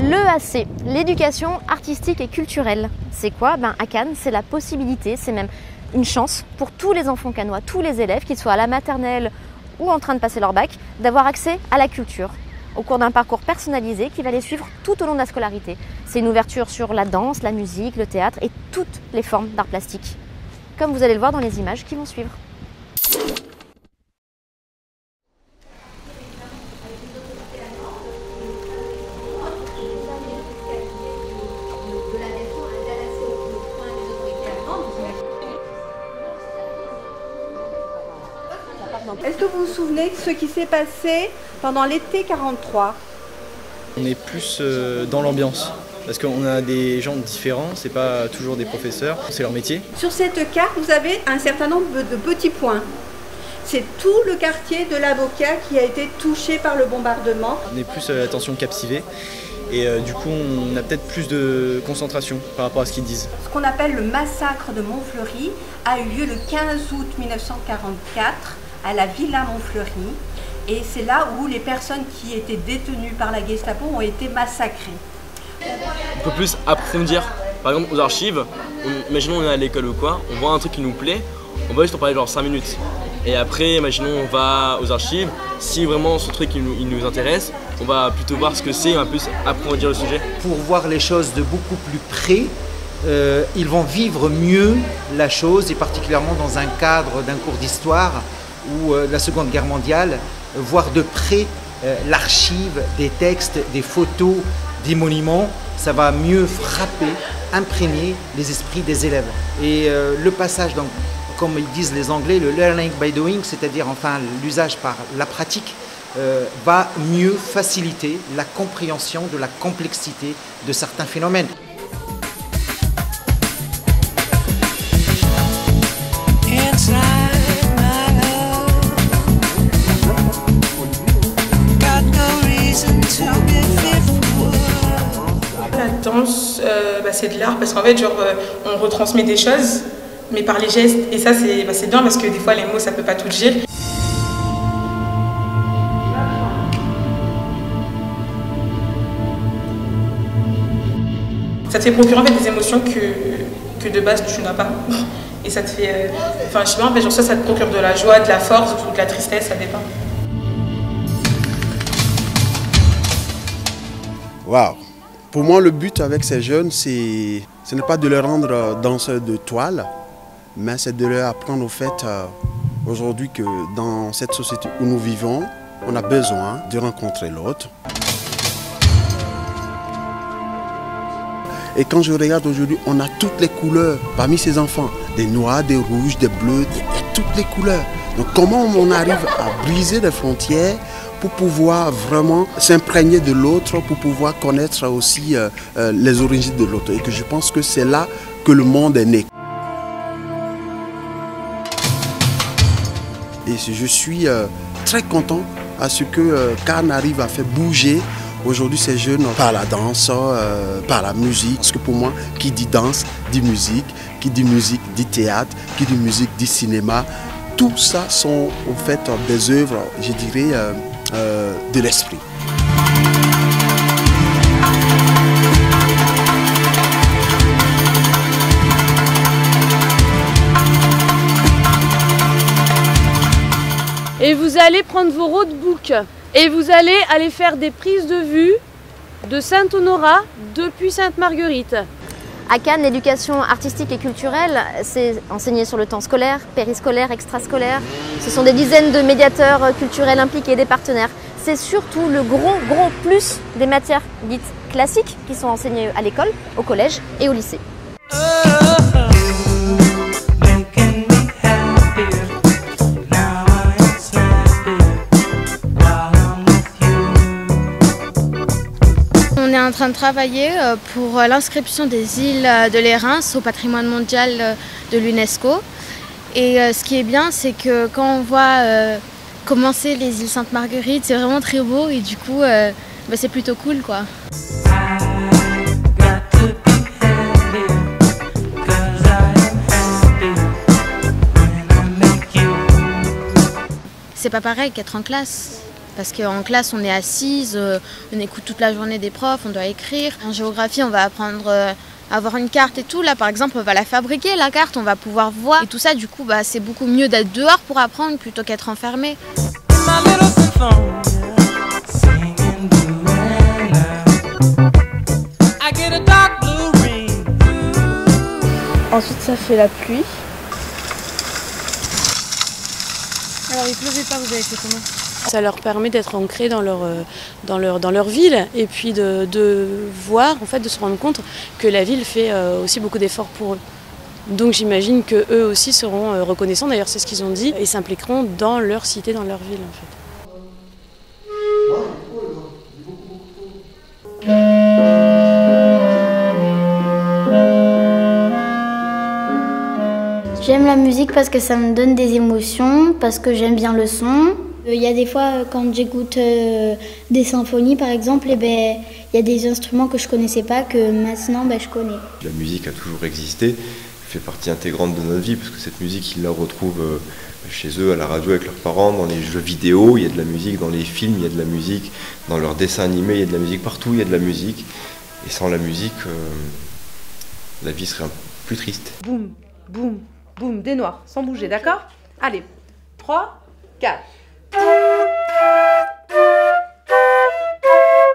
L'EAC, l'éducation artistique et culturelle. C'est quoi? À Cannes, c'est la possibilité, c'est même une chance pour tous les enfants cannois, tous les élèves, qu'ils soient à la maternelle ou en train de passer leur bac, d'avoir accès à la culture au cours d'un parcours personnalisé qui va les suivre tout au long de la scolarité. C'est une ouverture sur la danse, la musique, le théâtre et toutes les formes d'art plastique, comme vous allez le voir dans les images qui vont suivre. Est-ce que vous vous souvenez de ce qui s'est passé pendant l'été 43? On est plus dans l'ambiance, parce qu'on a des gens différents, c'est pas toujours des professeurs, c'est leur métier. Sur cette carte, vous avez un certain nombre de petits points. C'est tout le quartier de l'Avocat qui a été touché par le bombardement. On est plus attention captivée, et du coup on a peut-être plus de concentration par rapport à ce qu'ils disent. Ce qu'on appelle le massacre de Montfleury a eu lieu le 15 août 1944 à la Villa Montfleury. Et c'est là où les personnes qui étaient détenues par la Gestapo ont été massacrées. On peut plus approfondir. Par exemple, aux archives, imaginons on est à l'école ou quoi, on voit un truc qui nous plaît, on va juste en parler genre 5 minutes. Et après, imaginons on va aux archives, si vraiment ce truc il nous intéresse, on va plutôt voir ce que c'est, on va plus approfondir le sujet. Pour voir les choses de beaucoup plus près, ils vont vivre mieux la chose, et particulièrement dans un cadre d'un cours d'histoire ou de la Seconde Guerre mondiale, voir de près l'archive, des textes, des photos, des monuments, ça va mieux frapper, imprégner les esprits des élèves. Et le passage, donc, comme ils disent les Anglais, le learning by doing, c'est-à-dire enfin l'usage par la pratique, va mieux faciliter la compréhension de la complexité de certains phénomènes. La danse, c'est de l'art parce qu'en fait, on retransmet des choses, mais par les gestes. Et ça, c'est bien parce que des fois, les mots, ça peut pas tout dire. Ça te fait procurer en fait, des émotions que de base, tu n'as pas. Et ça te fait... Enfin, je sais pas, en fait, ça te procure de la joie, de la force ou de la tristesse, ça dépend. Waouh! Pour moi, le but avec ces jeunes, ce n'est pas de les rendre danseurs de toile, mais c'est de leur apprendre au fait aujourd'hui que dans cette société où nous vivons, on a besoin de rencontrer l'autre. Et quand je regarde aujourd'hui, on a toutes les couleurs parmi ces enfants, des noirs, des rouges, des bleus, il y a toutes les couleurs. Donc comment on arrive à briser les frontières pour pouvoir vraiment s'imprégner de l'autre, pour pouvoir connaître aussi les origines de l'autre. Et que je pense que c'est là que le monde est né. Et je suis très content à ce que Cannes arrive à faire bouger aujourd'hui ces jeunes par la danse, par la musique. Parce que pour moi, qui dit danse, dit musique. Qui dit musique, dit théâtre. Qui dit musique, dit cinéma. Tout ça sont en fait des œuvres, je dirais, de l'esprit. Et vous allez prendre vos roadbooks et vous allez aller faire des prises de vue de Saint-Honorat depuis Sainte-Marguerite. À Cannes, l'éducation artistique et culturelle, c'est enseigné sur le temps scolaire, périscolaire, extrascolaire. Ce sont des dizaines de médiateurs culturels impliqués, des partenaires. C'est surtout le gros plus des matières dites classiques qui sont enseignées à l'école, au collège et au lycée. On est en train de travailler pour l'inscription des îles de l'Érins au patrimoine mondial de l'UNESCO. Et ce qui est bien, c'est que quand on voit commencer les îles Sainte-Marguerite, c'est vraiment très beau et du coup, c'est plutôt cool, quoi. C'est pas pareil qu'être en classe. Parce qu'en classe, on est assise, on écoute toute la journée des profs, on doit écrire. En géographie, on va apprendre à avoir une carte et tout. Là, par exemple, on va la fabriquer, la carte, on va pouvoir voir. Et tout ça, du coup, c'est beaucoup mieux d'être dehors pour apprendre plutôt qu'être enfermé. Ensuite, ça fait la pluie. Alors, il pleuvait pas, vous avez fait comment? Ça leur permet d'être ancrés dans leur ville et puis de voir, en fait, de se rendre compte que la ville fait aussi beaucoup d'efforts pour eux. Donc j'imagine qu'eux aussi seront reconnaissants, d'ailleurs c'est ce qu'ils ont dit, et s'impliqueront dans leur cité, dans leur ville en fait. J'aime la musique parce que ça me donne des émotions, parce que j'aime bien le son. Il y a des fois, quand j'écoute des symphonies par exemple, il y a des instruments que je ne connaissais pas, que maintenant je connais. La musique a toujours existé, fait partie intégrante de notre vie, parce que cette musique, ils la retrouvent chez eux, à la radio, avec leurs parents, dans les jeux vidéo, il y a de la musique, dans les films, il y a de la musique, dans leurs dessins animés, il y a de la musique, partout il y a de la musique. Et sans la musique, la vie serait un peu plus triste. Boum, boum, boum, des noirs, sans bouger, d'accord? Allez, 3, 4.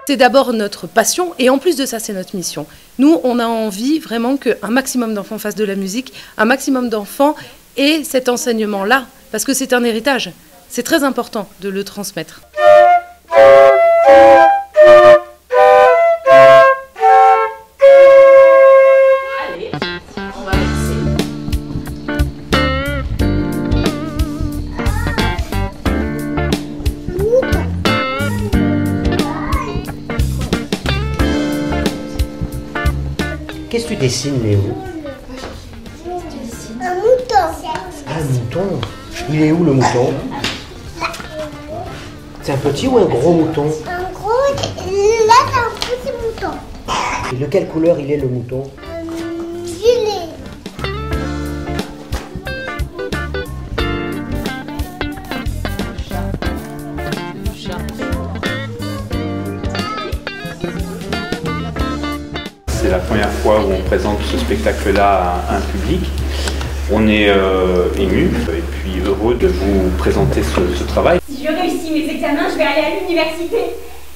C'est d'abord notre passion et en plus de ça, c'est notre mission. Nous, on a envie vraiment qu'un maximum d'enfants fassent de la musique, un maximum d'enfants aient cet enseignement-là, parce que c'est un héritage. C'est très important de le transmettre. Allez, on va mixer. Qu'est-ce que tu dessines, Léo? Un mouton. Ah, un mouton. Il est où, le mouton? C'est un petit ou un gros mouton? Un gros, là c'est un petit mouton. Et de quelle couleur il est, le mouton? Gilet. C'est la première fois où on présente ce spectacle-là à un public. On est ému et puis heureux de vous présenter ce travail. Si je réussis mes examens, je vais aller à l'université.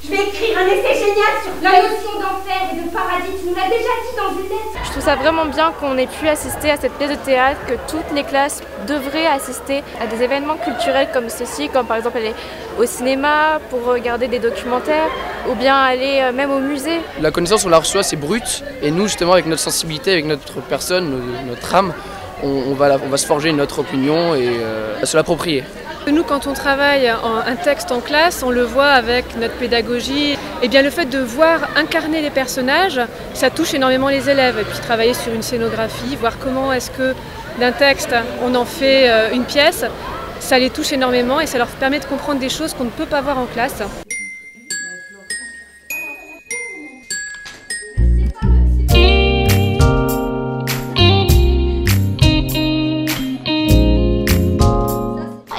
Je vais écrire un essai génial sur la notion d'enfer et de paradis. Tu nous l'as déjà dit dans une lettre. Je trouve ça vraiment bien qu'on ait pu assister à cette pièce de théâtre, que toutes les classes devraient assister à des événements culturels comme ceci, comme par exemple aller au cinéma pour regarder des documentaires ou bien aller même au musée. La connaissance, on la reçoit, c'est brut, et nous justement avec notre sensibilité, avec notre personne, notre âme, on va se forger notre opinion et se l'approprier. Nous, quand on travaille un texte en classe, on le voit avec notre pédagogie. Et bien le fait de voir incarner les personnages, ça touche énormément les élèves. Et puis travailler sur une scénographie, voir comment est-ce que d'un texte on en fait une pièce, ça les touche énormément et ça leur permet de comprendre des choses qu'on ne peut pas voir en classe.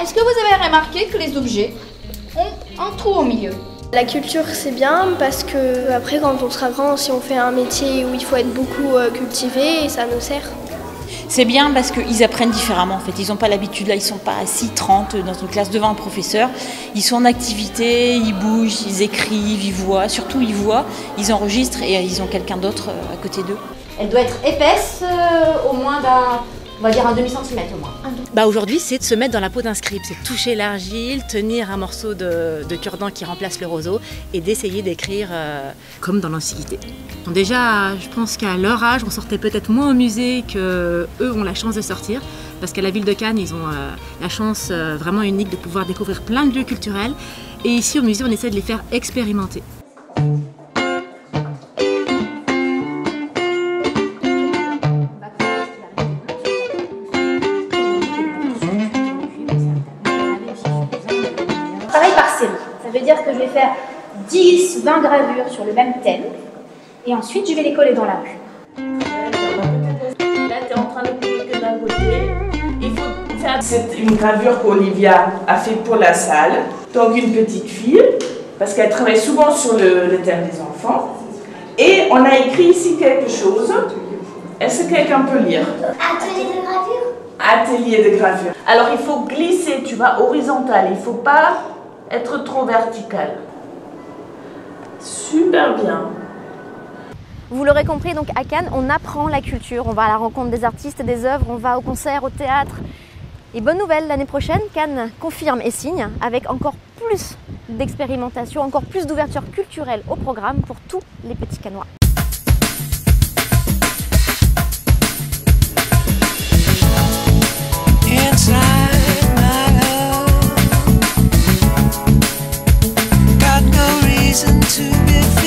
Est-ce que vous avez remarqué que les objets ont un trou au milieu? La culture c'est bien parce que après quand on sera grand, si on fait un métier où il faut être beaucoup cultivé, ça nous sert. C'est bien parce qu'ils apprennent différemment en fait, ils n'ont pas l'habitude, là ils sont pas assis 30 dans une classe devant un professeur, ils sont en activité, ils bougent, ils écrivent, ils voient, surtout ils voient, ils enregistrent et ils ont quelqu'un d'autre à côté d'eux. Elle doit être épaisse, au moins on va dire un demi-centimètre au moins. Aujourd'hui, c'est de se mettre dans la peau d'un scribe, c'est de toucher l'argile, tenir un morceau de cure-dent qui remplace le roseau et d'essayer d'écrire comme dans l'Antiquité. Déjà, je pense qu'à leur âge, on sortait peut-être moins au musée qu'eux ont la chance de sortir, parce qu'à la ville de Cannes, ils ont la chance vraiment unique de pouvoir découvrir plein de lieux culturels. Et ici, au musée, on essaie de les faire expérimenter. Travail par série, ça veut dire que je vais faire 10-20 gravures sur le même thème et ensuite je vais les coller dans la rue. Là, tu es en train de couper que d'un côté. Il faut faire C'est une gravure qu'Olivia a faite pour la salle. Donc une petite fille, parce qu'elle travaille souvent sur le thème des enfants. Et on a écrit ici quelque chose. Est-ce que quelqu'un peut lire? Atelier de gravure. Atelier de gravure. Alors il faut glisser, tu vois, horizontal. Il ne faut pas être trop vertical. Super bien. Vous l'aurez compris, donc à Cannes, on apprend la culture, on va à la rencontre des artistes et des œuvres, on va au concert, au théâtre. Et bonne nouvelle, l'année prochaine, Cannes confirme et signe avec encore plus d'expérimentation, encore plus d'ouverture culturelle au programme pour tous les petits Cannois. Inside my love, got no reason to be